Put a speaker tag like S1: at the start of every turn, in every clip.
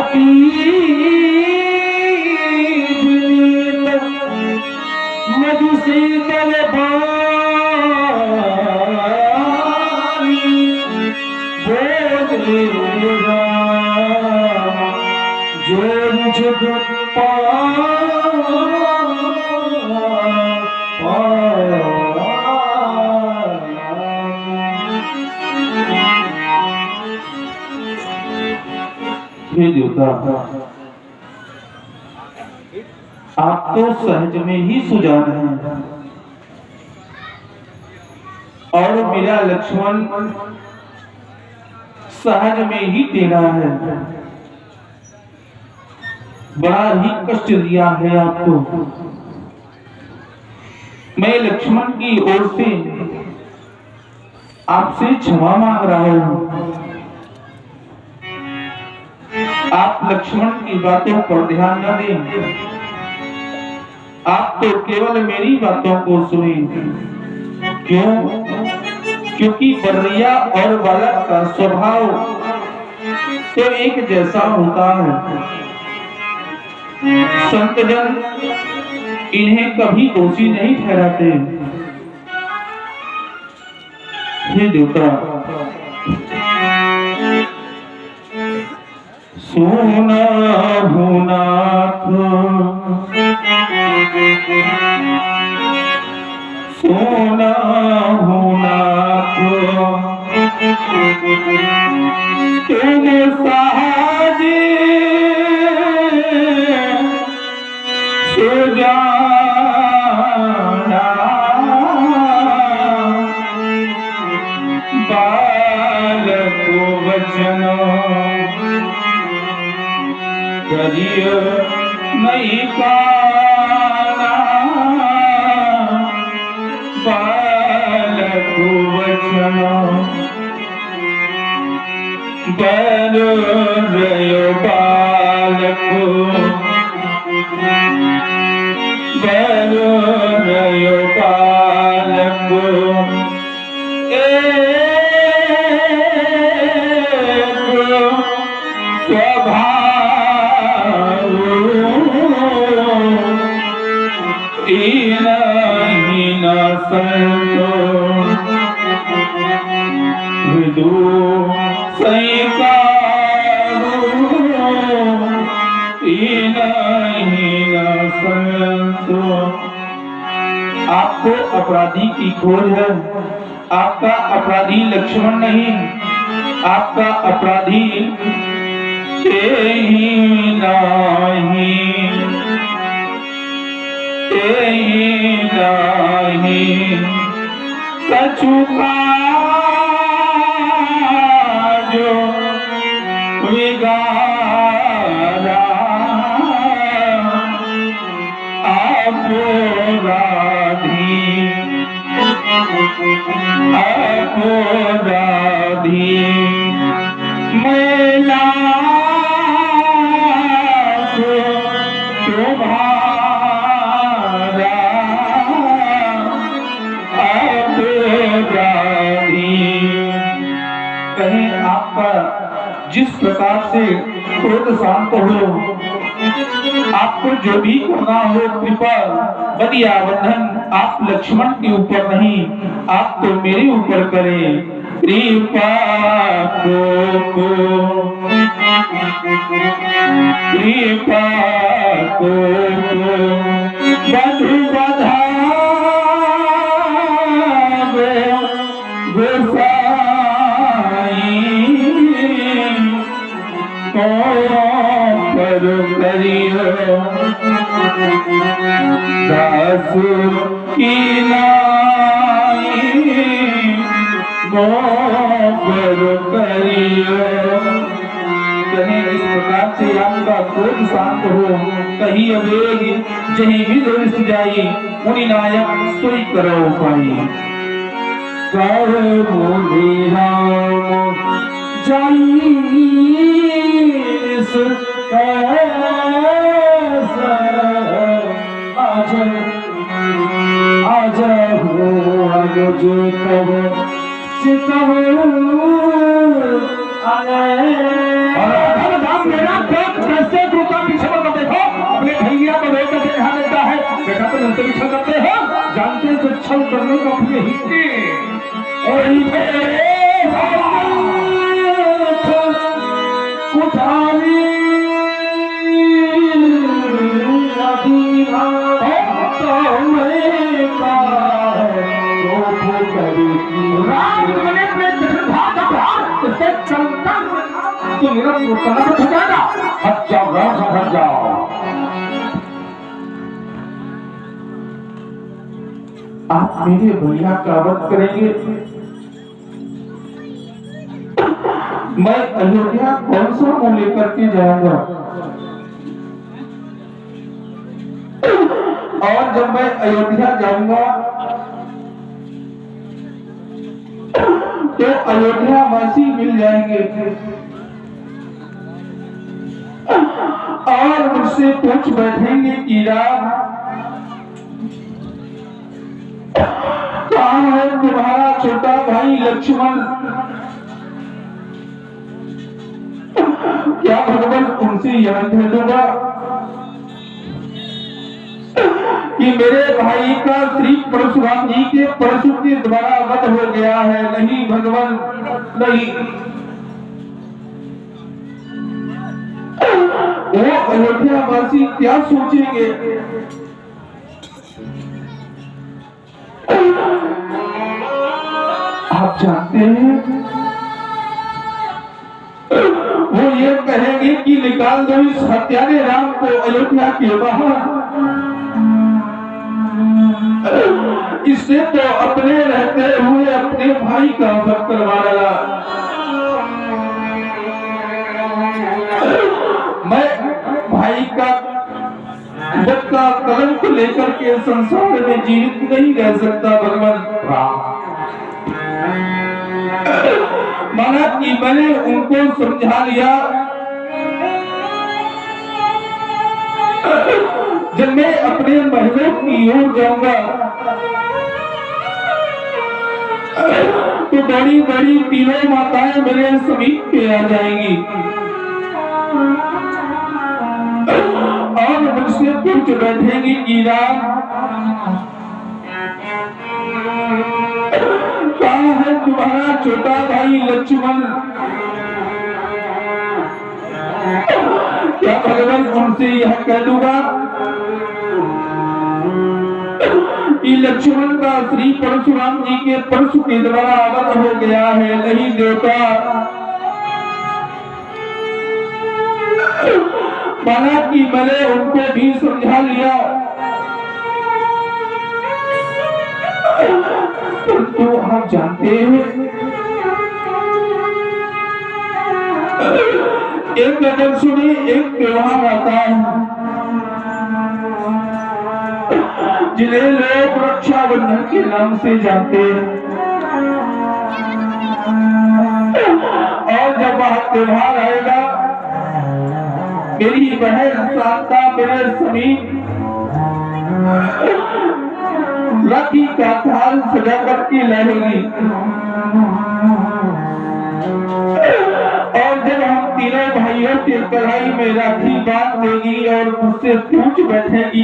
S1: अति विनीत मधु शीतल वाणी बोले राम जो जग हे देवता, आप तो सहज में ही सुजान हैं और मेरा लक्ष्मण सहज में ही टेढ़ा है। बड़ा ही कष्ट दिया है आपको। मैं लक्ष्मण की ओर से आपसे क्षमा मांग रहा हूं। आप लक्ष्मण की बातों पर ध्यान न दें, आप तो केवल मेरी बातों को सुने। क्यों? क्योंकि बर्रिया और बालक का स्वभाव तो एक जैसा होता है। संतजन इन्हें कभी दोषी नहीं ठहराते। हे देवता, सोना भुनाथ सोना भुनाथ तुम सहज सुजाना बालक वचन करियो नहीं पाना बालक वचन बर रयो बालक बर रयो बालक आपको अपराधी की खोज है। आपका अपराधी लक्ष्मण नहीं, आपका अपराधी नहीं कछुका जो विगारा अपराधी मैला कहीं आपका जिस प्रकार से क्रोध शांत हो, आपको जो भी करना हो कृपा बदिया बंधन आप लक्ष्मण के ऊपर नहीं, आप तो मेरे ऊपर करें। कृपा को कृपा को बधु बधा पर करियो दास की नाई पर करियो। कहीं इस प्रकार से आपका क्रोध शांत हो, कहीं अवेग जहीं भी दृढ़ जाई मुनि नायक सोई करो पाई। कर मुनि राम जाइस आज आज हो अनुज तब चितव और राम मेरा पेट कैसे टूटा पीछे मत देखो, अपने भैया को लेकर के यहाँ लेता है। बेटा तुम उनसे भी छल करते हो, जानते हो छल करने को अपने ही तो मेरा हट जाओ, हट जाओ। आप मेरे भैया का वध करेंगे, मैं अयोध्या कौन सा मुंह लेकर के जाऊंगा? और जब मैं अयोध्या जाऊंगा तो अयोध्या वासी मिल जाएंगे और मुझसे पूछ बैठेंगे कि राम कहाँ है तुम्हारा छोटा भाई लक्ष्मण? क्या भगवान उनसे यह कह दूंगा कि मेरे भाई का श्री परशुराम जी के परशु के द्वारा वध हो गया है? नहीं भगवान, नहीं। वो अयोध्या वासी क्या सोचेंगे? आप जानते हैं वो ये कहेंगे कि निकाल दो इस हत्यारे राम को अयोध्या के बाहर। इसने तो अपने रहते हुए अपने भाई का वध करवा डाला। मैं भाई का वध का कलंक लेकर के संसार में जीवित नहीं रह सकता भगवान राम। माना कि मैंने उनको समझा लिया, जब मैं अपने महलों की ओर जाऊंगा तो बड़ी बड़ी तीनों माताएं मेरे समीप पे आ जाएंगी और मुझसे पूछ बैठेंगी कि राम कहाँ है तुम्हारा छोटा भाई लक्ष्मण? क्या भगवान उनसे यह कह दूंगा कि लक्ष्मण का श्री परशुराम जी के परशु के द्वारा वध हो गया है? नहीं देवता, माना कि मैंने उनको भी समझा लिया, परंतु आप जानते हैं एक गजल सुनी, एक त्योहार आता है जिन्हें लोग रक्षाबंधन के नाम से जानते हैं। और जब वह त्योहार आएगा मेरी बहन शांता मेरे समीप राखी का थाल सजा करके लाएगी और जब हम तीनों भाइयों के कलाई में राखी बांध देगी और मुझसे पूछ बैठेगी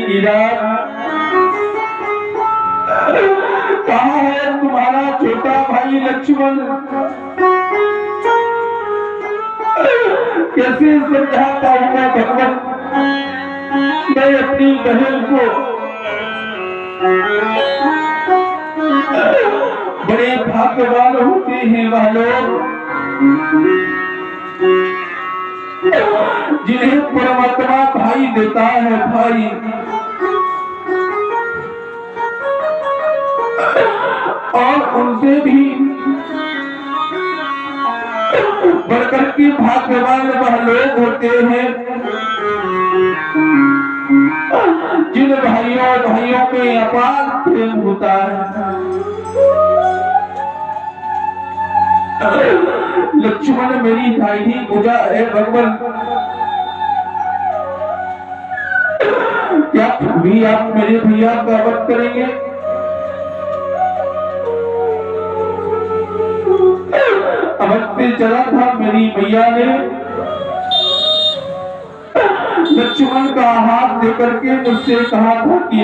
S1: कहाँ है तुम्हारा छोटा भाई लक्ष्मण? कैसे समझा पाऊंगा भगवान मैं अपनी बहन को? बड़े भाग्यवान होते हैं वह लोग जिन्हें परमात्मा भाई देता है। भाई और उनसे भी बढ़कर के भाग्यवान वह लोग होते हैं जिन भाइयों में अपार प्रेम होता है। लक्ष्मण मेरी दाहिनी भुजा है भगवान, क्या भी आप मेरे भैया का वध करेंगे? अवश्य चला था मेरी मैया ने लक्ष्मण का हाथ देकर के मुझसे कहा था कि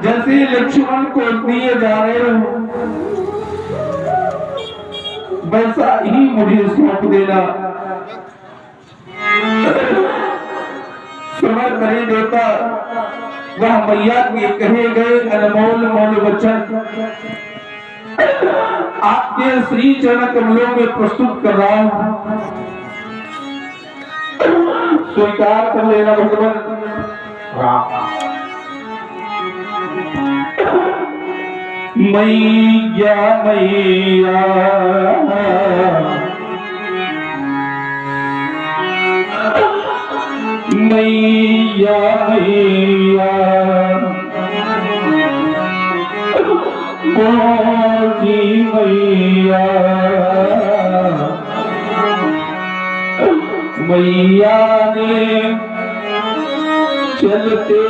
S1: जैसे लक्ष्मण को दिए जा रहे हो वैसा ही मुझे सौंप देना। समय करे देता वह मैया के कहे गए अनमोल मोल वचन आपके श्री चरण कमलों में प्रस्तुत कर रहा हूं, स्वीकार कर लेना भगवान। मैया मैया मैया मैया मोजी मैया मैया ने चलते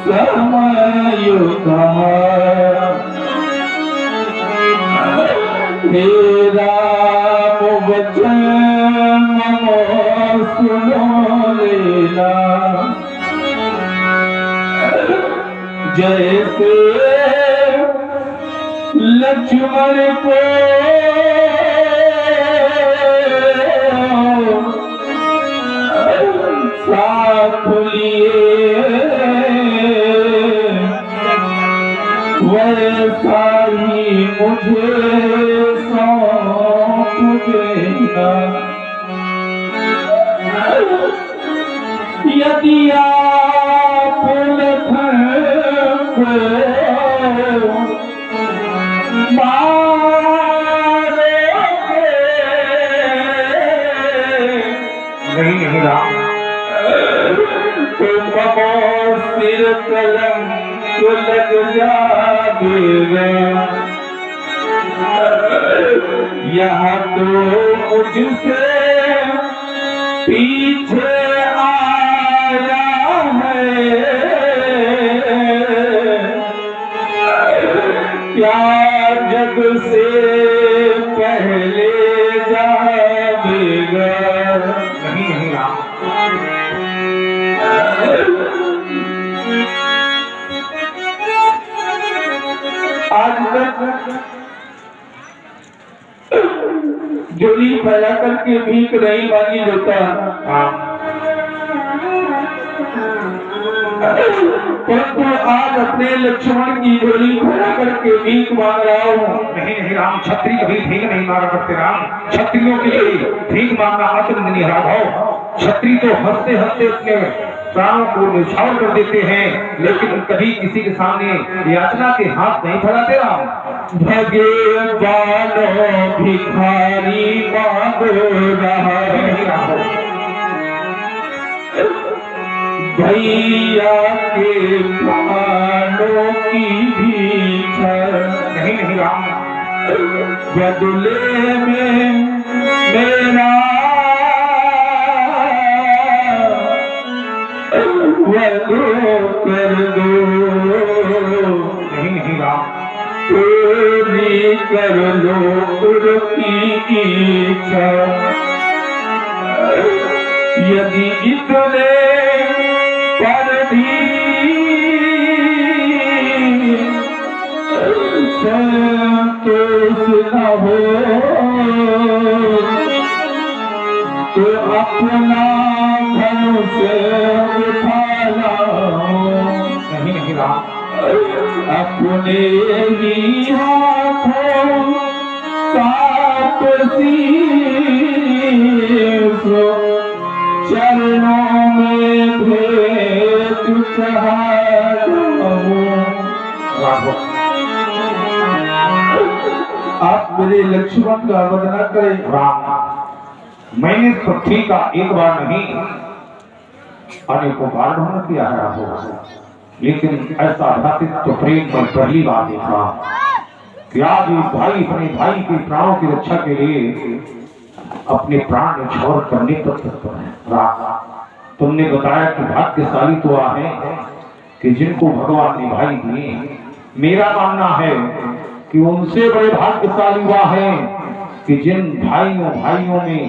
S1: समय कहा हे राम वचन सुनो लेना जैसे लक्ष्मण को साथ लिए वैसा ही मुझे सौंप देना। यदि आप नहीं राम तुम सिर कलम तो लग जाएगा यहाँ तो मुझसे पीछे आया है क्या जग से पहले जाएगा। नहीं राम आज तक झोली फैला करके भीख नहीं मांगी जाता, परंतु आज अपने लक्ष्मण की झोली फैला करके भीख मांग रहा हूँ।
S2: नहीं राम, छत्री कभी भीख नहीं मांगा करते राम। क्षत्रियों के लिए भीख मांगना अत्यंत निराधार। छत्री तो हंसते हंसते अपने प्राणों को न्यौछावर कर देते हैं, लेकिन कभी किसी के सामने याचना के हाथ नहीं फैलाते राम।
S1: भगवान भिखारी मांग रहा है भैया के प्राणों की भीख
S2: नहीं राम।
S1: बदले में मेरा कर दो।
S2: नहीं राम,
S1: पूरी कर लो उनकी इच्छा। यदि इतने पर भी संतोष न हो तो अपना धनुष
S2: नहीं राम।
S1: अपने ही हाथों काट चरणों में भेंट आप मेरे लक्ष्मण का वंदना करें
S2: राम। मैंने पृथ्वी का एक बार नहीं अनेकों बार भ्रमण किया है राहो, लेकिन ऐसा भ्रातृत्व प्रेम पर पहली बार देखा कि आज एक भाई अपने भाई के प्राणों की रक्षा के लिए अपने प्राण न्यौछावर करने पर तत्पर है। तुमने बताया कि भाग्यशाली तो है कि जिनको भगवान ने भाई दिए, मेरा मानना है कि उनसे बड़े भाग्यशाली वह हैं कि जिन भाइयों में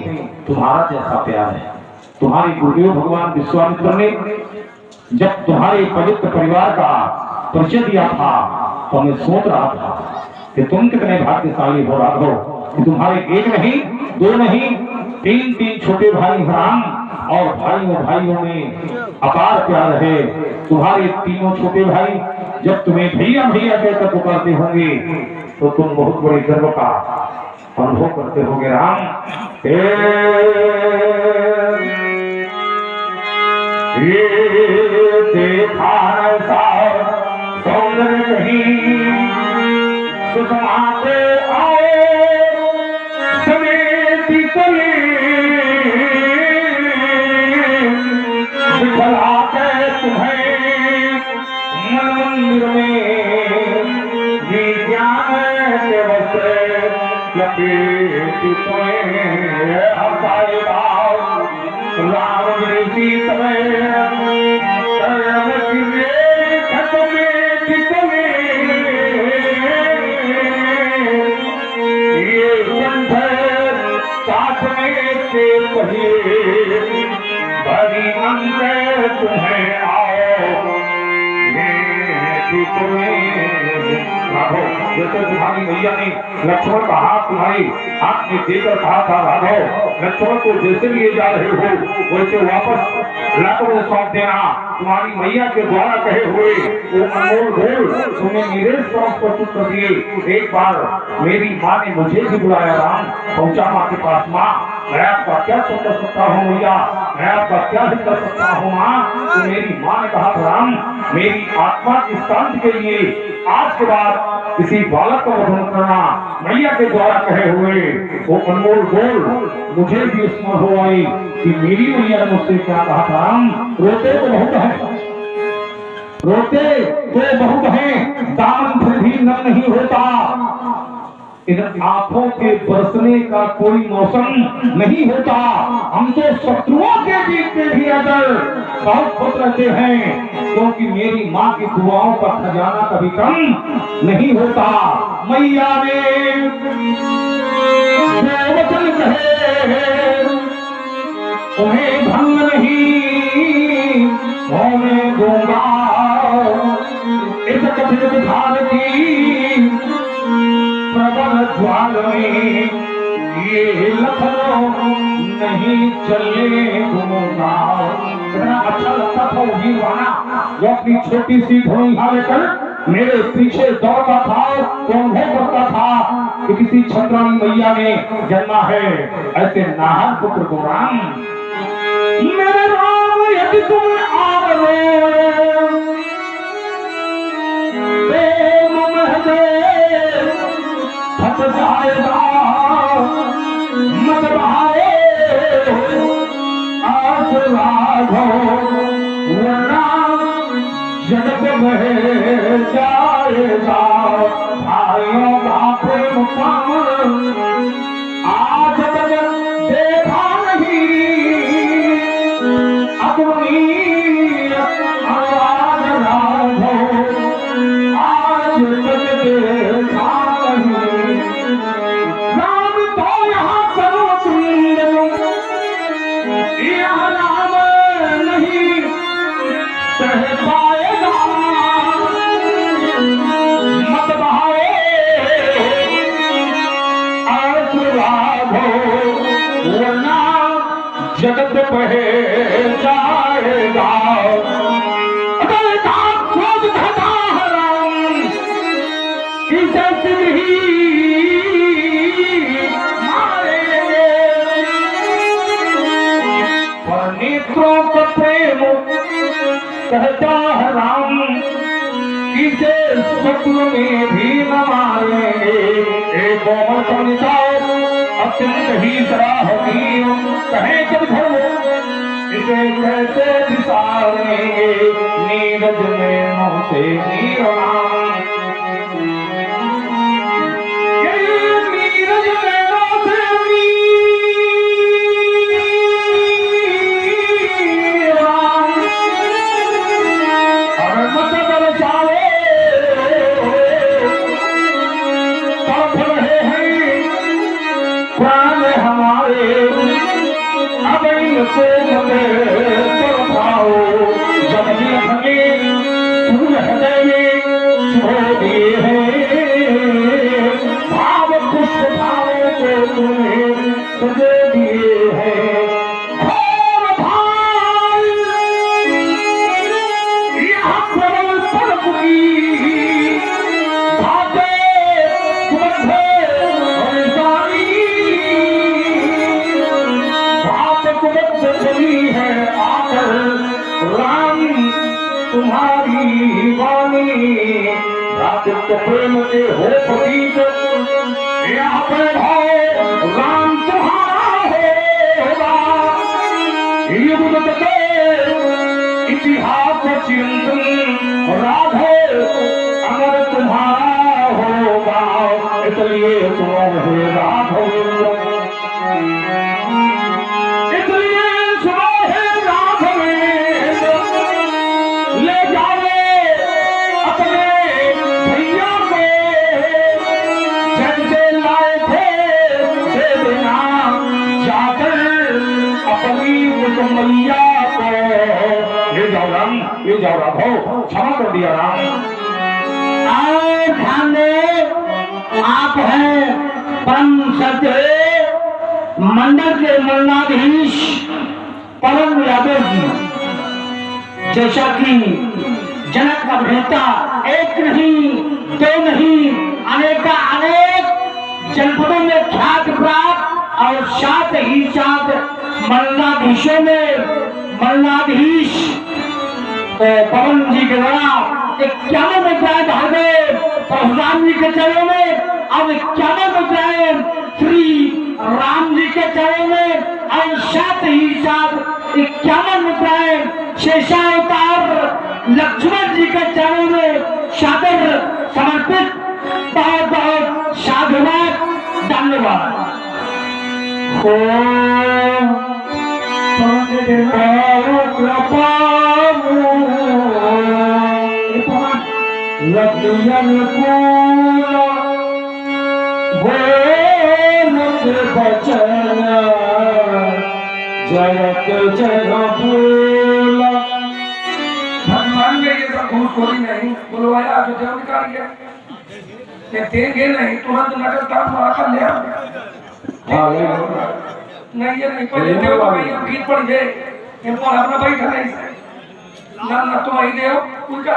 S2: तुम्हारा जैसा प्यार है। तुम्हारे गुरुदेव भगवान विश्वामित्र ने जब तुम्हारे पवित्र परिवार का परिचय दिया था तो मैं सोच रहा था कि तुम कितने भाग्यशाली हो राघव कि तुम्हारे एक नहीं, दो नहीं, तीन छोटे भाई राम और भाइयों में अपार प्यार है। तुम्हारे तीनों छोटे भाई जब तुम्हें भैया भैया कहकर पुकारते होंगे तो तुम बहुत बड़े गर्व का अनुभव करते होंगे। राम ये देखा सौंदर्य कहीं सुषमाते आए समेत चले दिखलाते तुम्हें मन मंदिर में विज्ञान के वस्त्र लपेट तुम्हें हंसाए राम ऋषि भरी अंदर तुम्हें आओ राघव, जैसे तुम्हारी मैया ने लक्ष्मण का हाथ तुम्हारे हाथ में देकर कहा था राघव लक्ष्मण को जैसे लिए जा रहे हो वैसे वापस लाकर सौंप देना। तुम्हारी मैया के द्वारा कहे हुए वो अनमोल ढोल तुम्हें मेरे सौंप पर चुप कर दिए। एक बार मेरी माँ ने मुझे भी बुलाया। राम पहुंचा माँ के पास। माँ मैं आपका क्या सब कर सकता हूँ मैया, मैं आपका क्या ही कर सकता हूँ माँ। तो मेरी माँ ने कहा राम मेरी आत्मा की शांति के लिए आज के बाद किसी बालक को वधन करना। मैया के द्वारा कहे हुए वो अनमोल बोल मुझे भी स्मरण हो आई कि मेरी मैया ने मुझसे क्या कहा था। राम रोते तो बहुत है, रोते तो बहुत है, दामन फिर भी नम नहीं होता। इन आंखों के बरसने का कोई मौसम नहीं होता। हम तो शत्रुओं के बीच में भी अगर बहुत खुश रहते हैं क्योंकि मेरी माँ की दुआओं का खजाना कभी कम नहीं होता। मैया ने जो वचन कहे उन्हें भंग नहीं होने दूंगा। इस कथित विधान की प्रबल ज्वाल में ये लखनऊ नहीं चले दूंगा। इतना अच्छा लगता था वो वीरवाना जो अपनी छोटी सी धोइया लेकर मेरे पीछे दौड़ता था तो अनुभव करता था कि किसी छत्रानी मैया ने जन्मा है। ऐसे नाहर पुत्र को राम मेरे राम यदि तुम फट जाएगा मत बहाए आज राघव वरना जगत में जाएगा। भाइयों का प्रेम पावन आज तक देखा नहीं अग्नि आवाज राघव आज तक देखा जगत बहे जाएगा। अगर क्रोध घटा राम इसे ही मारेंगे पर नेत्रों का प्रेम कहता है राम इसे शत्रु में भी न मारेंगे। एक कोमल कविता अत्यंत ही सराहनीय कहे जब धर्म इसे कैसे विसारेंगे। नीरज में मुँह से नीरना नीरज में मुँह से नीरना तुम्हारी वाणी रात तो प्रेम के हो प्रतीक यहाँ पर भाव राम तुम्हारा होगा युग के इतिहास चिंतन राधे अगर तुम्हारा होगा इसलिए सुनो हे राघव इसलिए सुनो हे राघव ले जाओ अपने भैया को जैसे लाए थे दे देना जाकर अपनी उस मैया को ले जाओ राम ले जाओ राघव क्षमा कर दिया राम
S3: ध्यान दे आप हैं परम सत्य मंडल के मंडलाधीश पवन यादव जी जैसा कि जनक का बेटा एक नहीं दो नहीं अनेक जनपदों में ख्यात प्राप्त और साथ ही साथ मंडलाधीशों में मंडलाधीश पवन जी के द्वारा 51 मुद्राएं धार गए परशुराम जी के चरणों में अब 51 मुद्राएं श्री राम जी के चरणों में और साथ ही साथ 51 मुद्राएं शेषावतार लक्ष्मण जी के चरणों में सादर समर्पित बहुत बहुत साधुवाद धन्यवाद
S2: लक्ष्मण बोलत बचन जगत जग बोला
S4: भगवान ने ये सब घूसखोरी नहीं बुलवाया अयोध्या में निकाल गया ये देंगे नहीं तुरंत नगर काम आकर ले आओ नहीं ये नहीं पहले देव तो भाई गीत पढ़ गए ये पर अपना बैठा नहीं ना ना तुम आई देव कोई का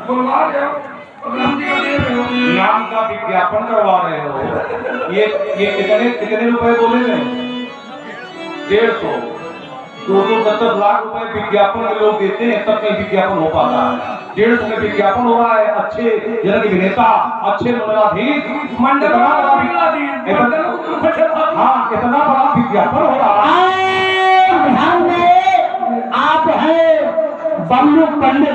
S4: बुलवा ले राम जी का दे रहे हो
S2: नाम का विज्ञापन करवा रहे हो ये कितने रुपए बोले हैं 150 210 लाख रुपए विज्ञापन के लोग देते हैं तब कहीं विज्ञापन हो पाता है 150 में विज्ञापन हो रहा है अच्छे जनक अभिनेता अच्छे मंडलाधीश
S4: मंडल
S2: हाँ इतना बड़ा विज्ञापन हो